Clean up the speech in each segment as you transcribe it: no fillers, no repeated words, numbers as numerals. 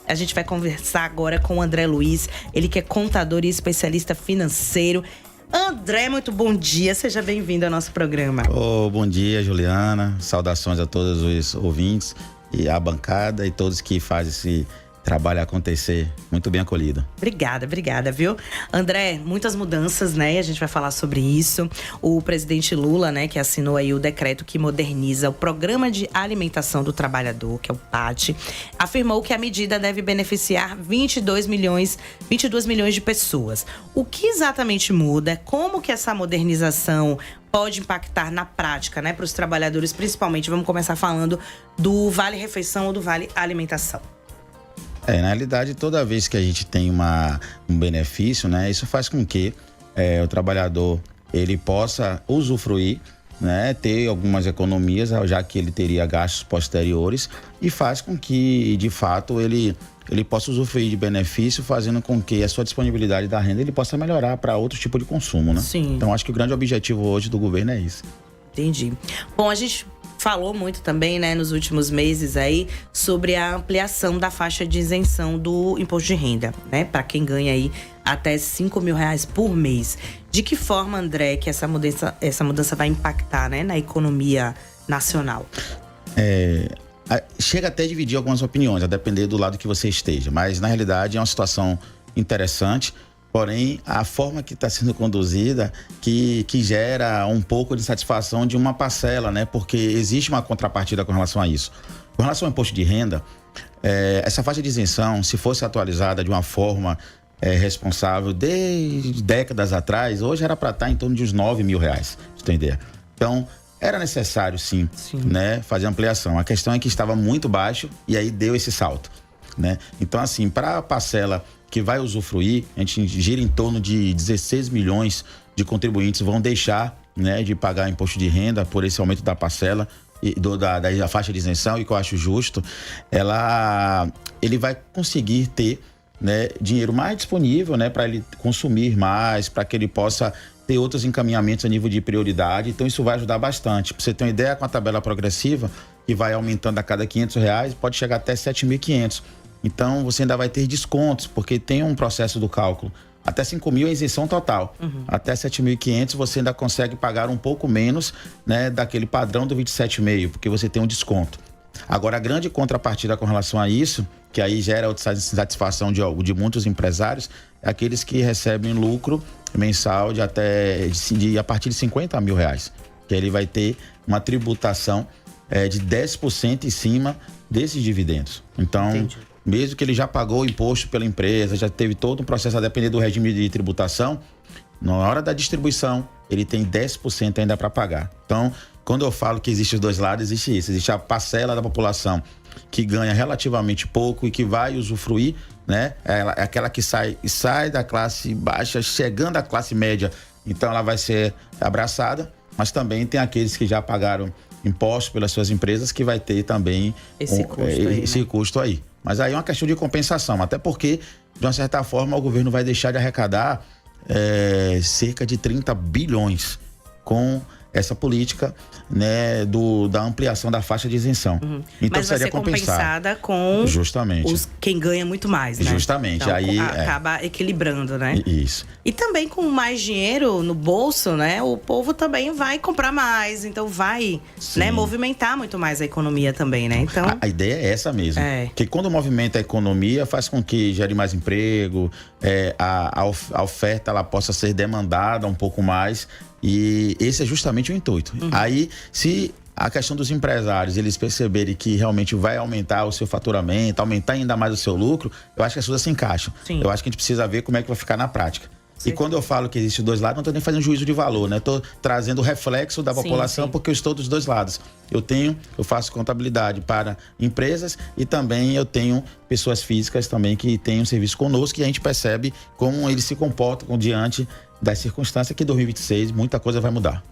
A gente vai conversar agora com o André Luiz, ele que é contador e especialista financeiro. André, muito bom dia, seja bem-vindo ao nosso programa. Bom dia, Juliana, saudações a todos os ouvintes e a bancada e todos que fazem esse trabalho acontecer, muito bem acolhido. Obrigada, viu? André, muitas mudanças, né? A gente vai falar sobre isso. O presidente Lula, né, que assinou aí o decreto que moderniza o Programa de Alimentação do Trabalhador, que é o PAT, afirmou que a medida deve beneficiar 22 milhões de pessoas. O que exatamente muda? Como que essa modernização pode impactar na prática, né, para os trabalhadores, principalmente? Vamos começar falando do Vale Refeição ou do Vale Alimentação. Na realidade, toda vez que a gente tem um benefício, né, isso faz com que o trabalhador ele possa usufruir, né, ter algumas economias, já que ele teria gastos posteriores, e faz com que, de fato, ele possa usufruir de benefício, fazendo com que a sua disponibilidade da renda ele possa melhorar para outro tipo de consumo, né? Sim. Então, acho que o grande objetivo hoje do governo é isso. Entendi. Bom, a gente falou muito também, né, nos últimos meses aí, sobre a ampliação da faixa de isenção do imposto de renda, né, para quem ganha aí até R$5 mil por mês. De que forma, André, que essa mudança vai impactar, né, na economia nacional? Chega até a dividir algumas opiniões, a depender do lado que você esteja, mas na realidade é uma situação interessante. Porém, a forma que está sendo conduzida que gera um pouco de insatisfação de uma parcela, né? Porque existe uma contrapartida com relação a isso. Com relação ao imposto de renda, essa faixa de isenção, se fosse atualizada de uma forma responsável desde décadas atrás, hoje era para estar em torno de uns R$9 mil, pra você ter ideia. Então, era necessário sim, né, fazer ampliação. A questão é que estava muito baixo e aí deu esse salto, né? Então, assim, para a parcela que vai usufruir, a gente gira em torno de 16 milhões de contribuintes vão deixar, né, de pagar imposto de renda por esse aumento da parcela e da faixa de isenção, e que eu acho justo. Ele vai conseguir ter, né, dinheiro mais disponível, né, para ele consumir mais, para que ele possa ter outros encaminhamentos a nível de prioridade. Então isso vai ajudar bastante. Para você ter uma ideia, com a tabela progressiva, que vai aumentando a cada R$500, pode chegar até 7.500. Então, você ainda vai ter descontos, porque tem um processo do cálculo. Até 5 mil é isenção total. Até 7.500 você ainda consegue pagar um pouco menos, né, daquele padrão do 27,5, porque você tem um desconto. Agora, a grande contrapartida com relação a isso, que aí gera outra satisfação de muitos empresários, é aqueles que recebem lucro mensal a partir de R$50 mil. Que ele vai ter uma tributação de 10% em cima desses dividendos. Então, entendi. Mesmo que ele já pagou o imposto pela empresa, já teve todo um processo a depender do regime de tributação, na hora da distribuição, ele tem 10% ainda para pagar. Então, quando eu falo que existe os dois lados, existe isso. Existe a parcela da população que ganha relativamente pouco e que vai usufruir, né? É aquela que sai da classe baixa, chegando à classe média. Então, ela vai ser abraçada, mas também tem aqueles que já pagaram impostos pelas suas empresas, que vai ter também esse custo aí. Mas aí é uma questão de compensação, até porque, de uma certa forma, o governo vai deixar de arrecadar cerca de 30 bilhões com essa política, né, da ampliação da faixa de isenção. Então, mas vai ser compensada com justamente quem ganha muito mais, né? Justamente. Então, aí acaba equilibrando, né? Isso. E também com mais dinheiro no bolso, né? O povo também vai comprar mais, então vai, né, movimentar muito mais a economia também, né? Então, a ideia é essa mesmo. Porque quando movimenta a economia, faz com que gere mais emprego, a oferta ela possa ser demandada um pouco mais. E esse é justamente o intuito. Aí, se a questão dos empresários, eles perceberem que realmente vai aumentar o seu faturamento, aumentar ainda mais o seu lucro, eu acho que as coisas se encaixam. Eu acho que a gente precisa ver como é que vai ficar na prática. E quando eu falo que existe dois lados, não estou nem fazendo juízo de valor, né? Estou trazendo o reflexo da população, porque eu estou dos dois lados. Eu faço contabilidade para empresas e também eu tenho pessoas físicas também que têm um serviço conosco, e a gente percebe como eles se comportam diante das circunstâncias, que em 2026 muita coisa vai mudar.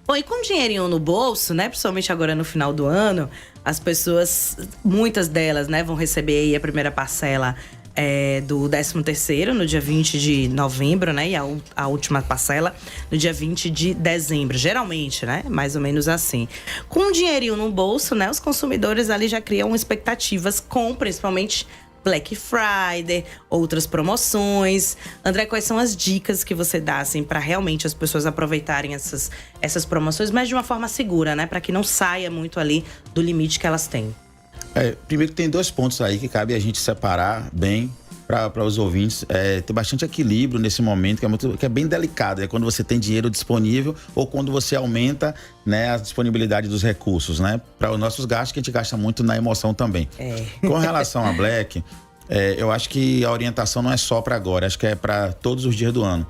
Bom, e com dinheirinho no bolso, né, principalmente agora no final do ano, as pessoas, muitas delas, né, vão receber aí a primeira parcela do 13º, no dia 20 de novembro, né? E a última parcela no dia 20 de dezembro. Geralmente, né? Mais ou menos assim. Com um dinheirinho no bolso, né? Os consumidores ali já criam expectativas com, principalmente, Black Friday, outras promoções. André, quais são as dicas que você dá, assim, para realmente as pessoas aproveitarem essas promoções, mas de uma forma segura, né? Para que não saia muito ali do limite que elas têm. Primeiro tem 2 pontos aí que cabe a gente separar bem para os ouvintes. Ter bastante equilíbrio nesse momento, que é bem delicado. É quando você tem dinheiro disponível ou quando você aumenta, né, a disponibilidade dos recursos, né? Para os nossos gastos, que a gente gasta muito na emoção também. Com relação a Black, eu acho que a orientação não é só para agora, acho que é para todos os dias do ano.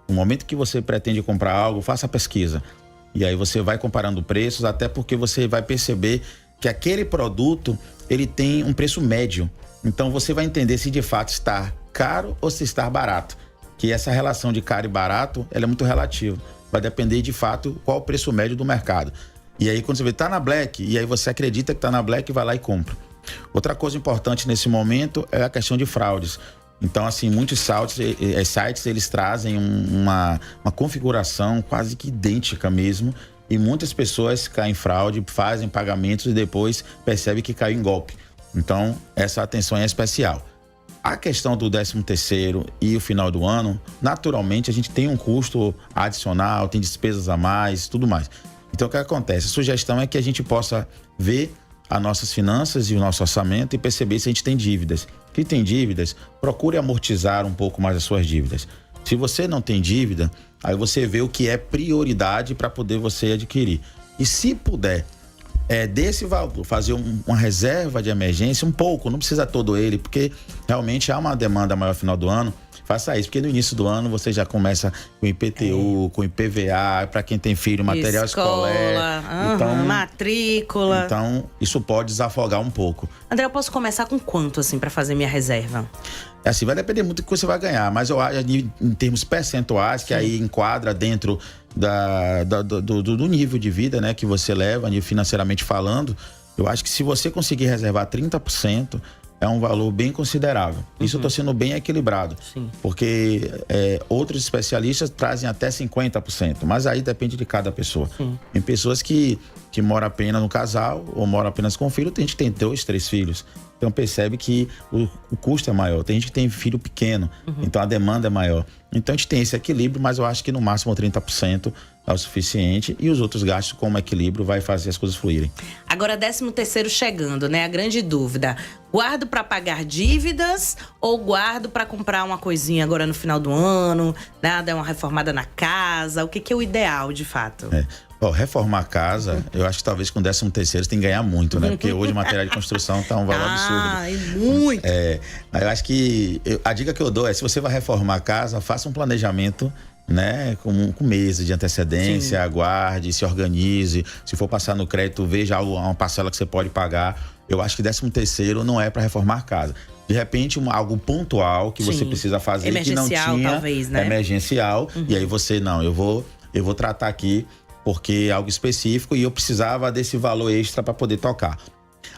No momento que você pretende comprar algo, faça a pesquisa. E aí você vai comparando preços, até porque você vai perceber que aquele produto, ele tem um preço médio. Então você vai entender se de fato está caro ou se está barato. Que essa relação de caro e barato, ela é muito relativa. Vai depender de fato qual o preço médio do mercado. E aí quando você vê, tá na Black, e aí você acredita que tá na Black, vai lá e compra. Outra coisa importante nesse momento é a questão de fraudes. Então, assim, muitos sites eles trazem uma configuração quase que idêntica mesmo. E muitas pessoas caem em fraude, fazem pagamentos e depois percebem que caiu em golpe. Então, essa atenção é especial. A questão do 13º e o final do ano, naturalmente, a gente tem um custo adicional, tem despesas a mais, tudo mais. Então, o que acontece? A sugestão é que a gente possa ver as nossas finanças e o nosso orçamento e perceber se a gente tem dívidas. Quem tem dívidas, procure amortizar um pouco mais as suas dívidas. Se você não tem dívida, aí você vê o que é prioridade para poder você adquirir. E se puder, desse valor, fazer uma reserva de emergência, um pouco, não precisa todo ele, porque realmente há uma demanda maior no final do ano. Faça isso, porque no início do ano você já começa com IPTU, com IPVA, para quem tem filho, material escolar, então, matrícula. Então, isso pode desafogar um pouco. André, eu posso começar com quanto, assim, para fazer minha reserva? Assim, vai depender muito do que você vai ganhar, mas eu acho, em termos percentuais, que aí enquadra dentro do nível de vida, né, que você leva, financeiramente falando, eu acho que se você conseguir reservar 30%, é um valor bem considerável. Isso eu estou sendo bem equilibrado. Sim. Porque outros especialistas trazem até 50%, mas aí depende de cada pessoa. Sim. Tem pessoas que moram apenas no casal ou moram apenas com filho, tem gente que tem 2, 3 filhos. Então percebe que o custo é maior. Tem gente que tem filho pequeno, então a demanda é maior. Então a gente tem esse equilíbrio, mas eu acho que no máximo 30% é o suficiente e os outros gastos como equilíbrio vai fazer as coisas fluírem. Agora 13º chegando, né? A grande dúvida. Guardo para pagar dívidas ou guardo para comprar uma coisinha agora no final do ano, né? Dar uma reformada na casa? O que é o ideal, de fato? Reformar a casa, eu acho que talvez com 13º tem que ganhar muito, né? Porque hoje o material de construção tá um valor absurdo. Muito! Mas eu acho que a dica que eu dou é, se você vai reformar a casa, faça um planejamento, né, com meses de antecedência. Sim. Aguarde, se organize. Se for passar no crédito, veja uma parcela que você pode pagar. Eu acho que 13º não é para reformar a casa. De repente, algo pontual que você precisa fazer que não tinha. Talvez, né? Emergencial. E aí você, eu vou tratar aqui porque é algo específico e eu precisava desse valor extra para poder tocar.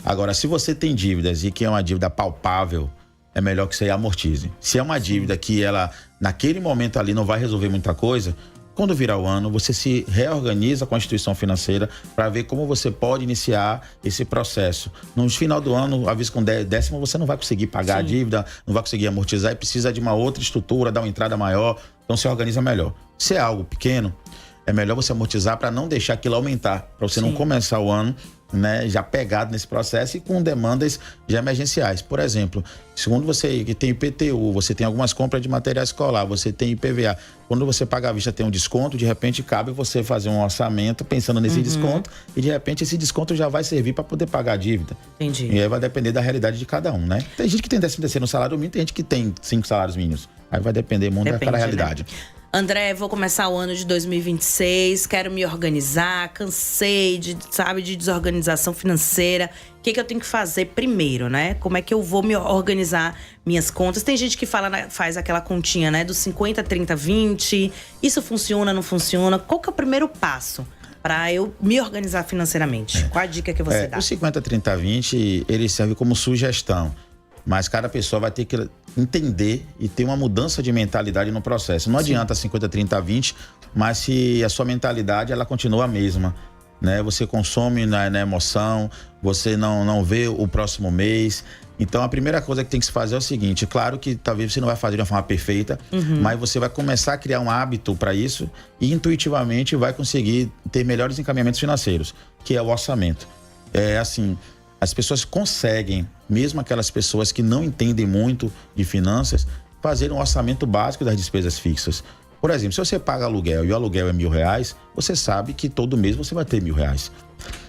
Agora, se você tem dívidas e que é uma dívida palpável, é melhor que você amortize. Se é uma dívida que ela, naquele momento ali, não vai resolver muita coisa, quando virar o ano, você se reorganiza com a instituição financeira para ver como você pode iniciar esse processo. No final do ano, às vezes com 10º, você não vai conseguir pagar a dívida, não vai conseguir amortizar e precisa de uma outra estrutura, dar uma entrada maior, então se organiza melhor. Se é algo pequeno, é melhor você amortizar para não deixar aquilo aumentar, para você não começar o ano, né, já pegado nesse processo e com demandas já emergenciais. Por exemplo, segundo você que tem IPTU, você tem algumas compras de material escolar, você tem IPVA. Quando você paga à vista tem um desconto, de repente cabe você fazer um orçamento pensando nesse desconto e de repente esse desconto já vai servir para poder pagar a dívida. Entendi. E aí vai depender da realidade de cada um, né? Tem gente que tem 13º no salário mínimo, tem gente que tem 5 salários mínimos. Aí vai depender muito daquela realidade. Né? André, vou começar o ano de 2026, quero me organizar, cansei de desorganização financeira. O que eu tenho que fazer primeiro, né? Como é que eu vou me organizar minhas contas? Tem gente que faz aquela continha, né? Dos 50, 30, 20. Isso funciona, não funciona? Qual que é o primeiro passo para eu me organizar financeiramente? Qual a dica que você dá? O 50, 30, 20, ele serve como sugestão. Mas cada pessoa vai ter que entender e ter uma mudança de mentalidade no processo. Não adianta 50, 30, 20, mas se a sua mentalidade ela continua a mesma, né? Você consome na emoção, você não vê o próximo mês. Então a primeira coisa que tem que se fazer é o seguinte: claro que talvez você não vai fazer de uma forma perfeita, mas você vai começar a criar um hábito para isso e intuitivamente vai conseguir ter melhores encaminhamentos financeiros, que é o orçamento. É assim, as pessoas conseguem, mesmo aquelas pessoas que não entendem muito de finanças, fazer um orçamento básico das despesas fixas. Por exemplo, se você paga aluguel e o aluguel é R$1.000, você sabe que todo mês você vai ter R$1.000.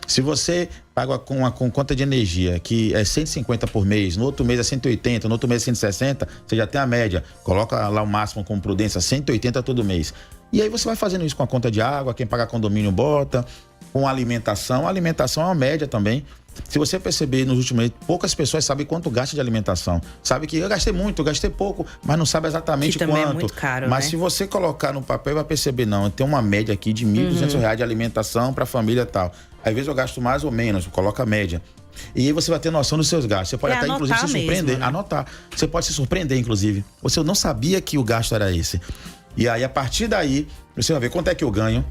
Se você paga com conta de energia, que é 150 por mês, no outro mês é 180, no outro mês é 160, você já tem a média, coloca lá o máximo com prudência, 180 todo mês. E aí você vai fazendo isso com a conta de água, quem paga condomínio bota, com alimentação. A alimentação é uma média também. Se você perceber nos últimos meses, poucas pessoas sabem quanto gasta de alimentação. Sabe que eu gastei muito, eu gastei pouco, mas não sabe exatamente que quanto. Também é muito caro, mas né? se você colocar no papel, vai perceber, não, tem uma média aqui de R$1.200 de alimentação para a família e tal. Às vezes eu gasto mais ou menos, coloca a média. E aí você vai ter noção dos seus gastos. Você pode até, inclusive, se surpreender. Mesmo, né? Anotar. Você pode se surpreender, inclusive. Você não sabia que o gasto era esse. E aí, a partir daí, você vai ver quanto é que eu ganho.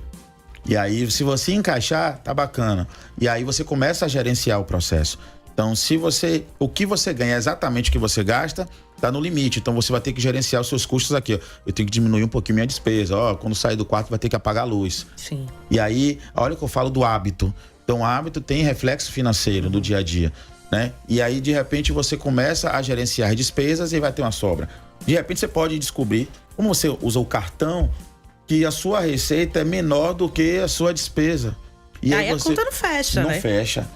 E aí, se você encaixar, tá bacana. E aí você começa a gerenciar o processo. Então, o que você ganha é exatamente o que você gasta, tá no limite. Então, você vai ter que gerenciar os seus custos aqui. Ó. Eu tenho que diminuir um pouquinho minha despesa. Ó, quando sair do quarto, vai ter que apagar a luz. Sim. E aí, olha que eu falo do hábito. Então, o hábito tem reflexo financeiro no dia a dia, né? E aí, de repente, você começa a gerenciar despesas e vai ter uma sobra. De repente, você pode descobrir, como você usa o cartão, que a sua receita é menor do que a sua despesa. E aí você... a conta não fecha, não né? Fecha.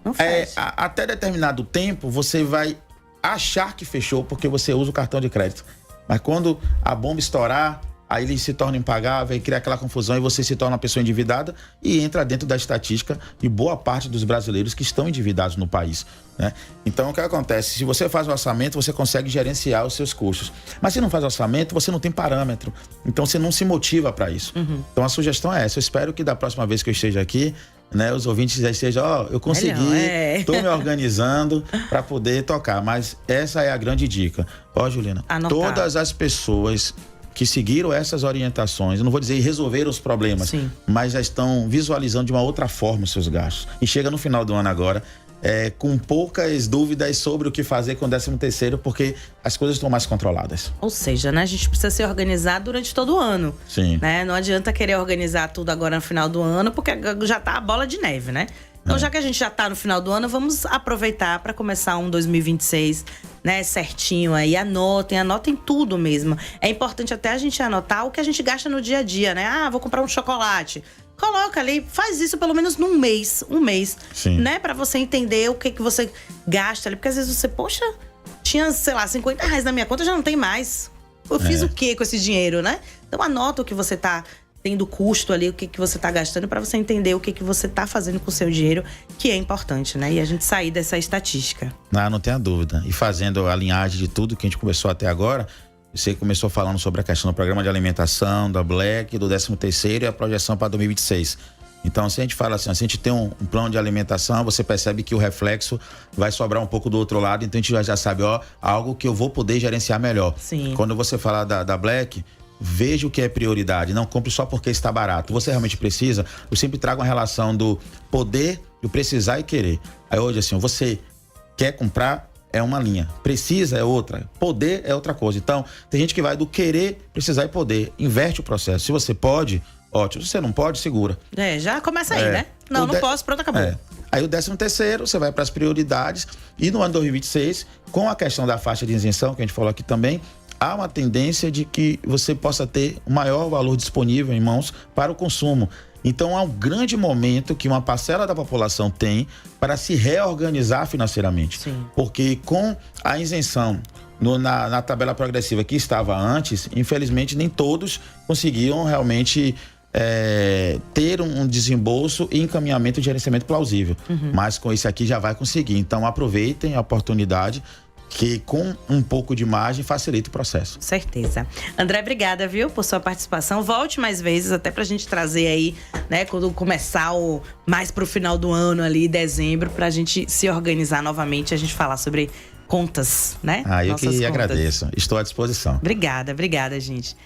Não fecha. Até determinado tempo, você vai achar que fechou porque você usa o cartão de crédito. Mas quando a bomba estourar, aí ele se torna impagável e cria aquela confusão e você se torna uma pessoa endividada e entra dentro da estatística de boa parte dos brasileiros que estão endividados no país, né? Então, o que acontece? Se você faz um orçamento, você consegue gerenciar os seus custos. Mas se não faz orçamento, você não tem parâmetro. Então, você não se motiva para isso. Então, a sugestão é essa. Eu espero que da próxima vez que eu esteja aqui, né, os ouvintes já estejam, eu consegui, estou me organizando para poder tocar. Mas essa é a grande dica. Juliana, todas as pessoas que seguiram essas orientações, eu não vou dizer resolveram os problemas, mas já estão visualizando de uma outra forma os seus gastos. E chega no final do ano agora, com poucas dúvidas sobre o que fazer com o 13º, porque as coisas estão mais controladas. Ou seja, né, a gente precisa se organizar durante todo o ano. Sim. Né? Não adianta querer organizar tudo agora no final do ano, porque já tá a bola de neve, né? Então, já que a gente já tá no final do ano, vamos aproveitar para começar um 2026, né, certinho aí. Anotem tudo mesmo. É importante até a gente anotar o que a gente gasta no dia a dia, né? Vou comprar um chocolate. Coloca ali, faz isso pelo menos um mês, né? Pra você entender o que você gasta ali. Porque às vezes você, poxa, tinha, sei lá, R$50 na minha conta, já não tem mais. Eu fiz o quê com esse dinheiro, né? Então anota o que você tá tendo custo ali, o que você tá gastando, pra você entender o que você tá fazendo com o seu dinheiro, que é importante, né? E a gente sair dessa estatística. Não tenha dúvida. E fazendo a linhagem de tudo que a gente conversou até agora, você começou falando sobre a questão do programa de alimentação, da Black, do 13º e a projeção para 2026. Então, se a gente fala assim, se a gente tem um plano de alimentação, você percebe que o reflexo vai sobrar um pouco do outro lado, então a gente já sabe, algo que eu vou poder gerenciar melhor. Sim. Quando você fala da Black, veja o que é prioridade, não compre só porque está barato. Você realmente precisa? Eu sempre trago uma relação do poder, do precisar e querer. Aí hoje, assim, você quer comprar, é uma linha. Precisa é outra. Poder é outra coisa. Então, tem gente que vai do querer, precisar e poder. Inverte o processo. Se você pode, ótimo. Se você não pode, segura. Já começa aí, né? Não posso, pronto, acabou. Aí o 13º, você vai para as prioridades. E no ano 2026, com a questão da faixa de isenção, que a gente falou aqui também, há uma tendência de que você possa ter o maior valor disponível em mãos para o consumo. Então, há um grande momento que uma parcela da população tem para se reorganizar financeiramente. Sim. Porque com a isenção na tabela progressiva que estava antes, infelizmente, nem todos conseguiam realmente ter um desembolso e encaminhamento de gerenciamento plausível. Mas com isso aqui já vai conseguir. Então, aproveitem a oportunidade, que com um pouco de margem facilita o processo. Certeza. André, obrigada, viu, por sua participação. Volte mais vezes, até pra gente trazer aí, né, quando começar mais pro final do ano ali, dezembro, pra gente se organizar novamente e a gente falar sobre contas, né? Eu Nossas que contas. agradeço. Estou à disposição. Obrigada, gente.